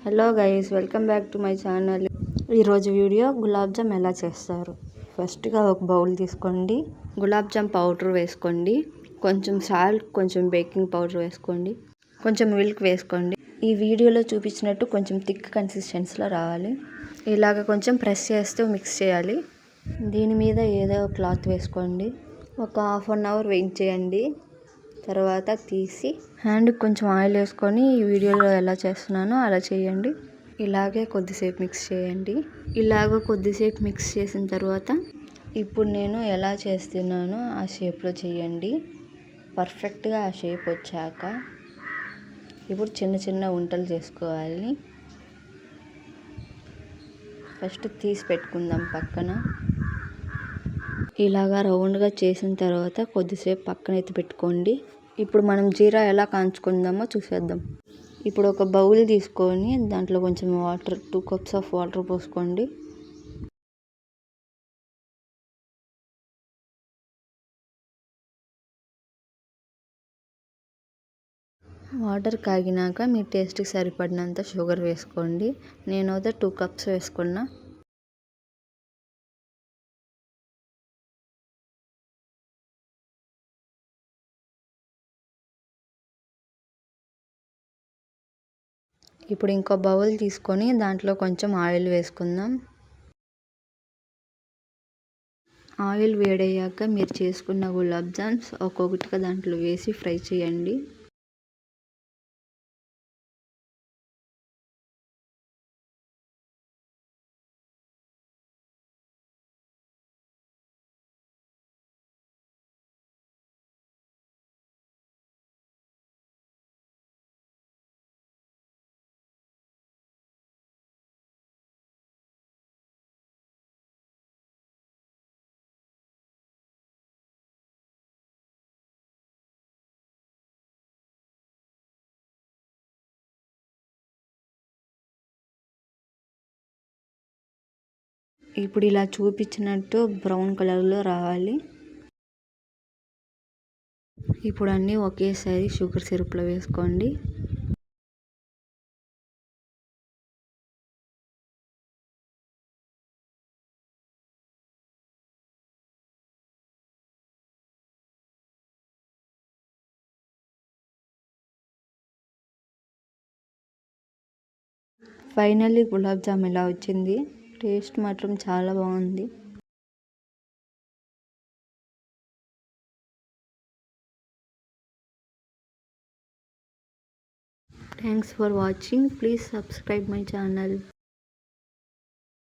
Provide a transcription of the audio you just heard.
Hello guys, welcome back to my channel. ఈరోజు video gulab jam ఎలా చేస్తారు. ఫస్ట్గా ఒక బౌల్ తీసుకోండి, గులాబ్ జామ్ పౌడర్ వేసుకోండి, కొంచెం సాల్ట్, కొంచెం బేకింగ్ పౌడర్ వేసుకోండి, కొంచెం మిల్క్ వేసుకోండి. ఈ వీడియోలో చూపించినట్టు కొంచెం థిక్ కన్సిస్టెన్సీలో రావాలి. ఇలాగ కొంచెం ప్రెస్ చేస్తూ మిక్స్ చేయాలి. దీని మీద ఏదో క్లాత్ వేసుకోండి. ఒక హాఫ్ అన్ అవర్ వెయిట్ చేయండి. తర్వాత తీసి హ్యాండ్కి కొంచెం ఆయిల్ వేసుకొని ఈ వీడియోలో ఎలా చేస్తున్నానో అలా చేయండి. ఇలాగే కొద్దిసేపు మిక్స్ చేయండి. కొద్దిసేపు మిక్స్ చేసిన తర్వాత ఇప్పుడు నేను ఎలా చేస్తున్నానో ఆ షేప్లో చేయండి. పర్ఫెక్ట్గా ఆ షేప్ వచ్చాక ఇప్పుడు చిన్న చిన్న ఉంటలు చేసుకోవాలి. ఫస్ట్ తీసి పెట్టుకుందాం పక్కన. ఇలాగా రౌండ్గా చేసిన తర్వాత కొద్దిసేపు పక్కన ఎత్తి పెట్టుకోండి. ఇప్పుడు మనం జీరా ఎలా కాంచుకుందామో చూసేద్దాం. ఇప్పుడు ఒక బౌల్ తీసుకొని దాంట్లో కొంచెం వాటర్, 2 cups ఆఫ్ వాటర్ పోసుకోండి. వాటర్ కాగినాక మీ టేస్ట్కి సరిపడినంత షుగర్ వేసుకోండి. నేనైతే 2 cups వేసుకున్నా. ఇప్పుడు ఇంకో బౌల్ తీసుకొని దాంట్లో కొంచెం ఆయిల్ వేసుకుందాం. ఆయిల్ వేడయ్యాక మీరు చేసుకున్న గులాబ్ జామ్స్ ఒక్కొక్కటిగా దాంట్లో వేసి ఫ్రై చేయండి. ఇప్పుడు ఇలా చూపించినట్టు బ్రౌన్ కలర్లో రావాలి. ఇప్పుడు అన్నీ ఒకేసారి షుగర్ సిరప్లో వేసుకోండి. ఫైనల్లీ గులాబ్ జామ్ ఇలా వచ్చింది. టేస్ట్ మాత్రం చాలా బాగుంది. Thanks for watching. Please subscribe my channel.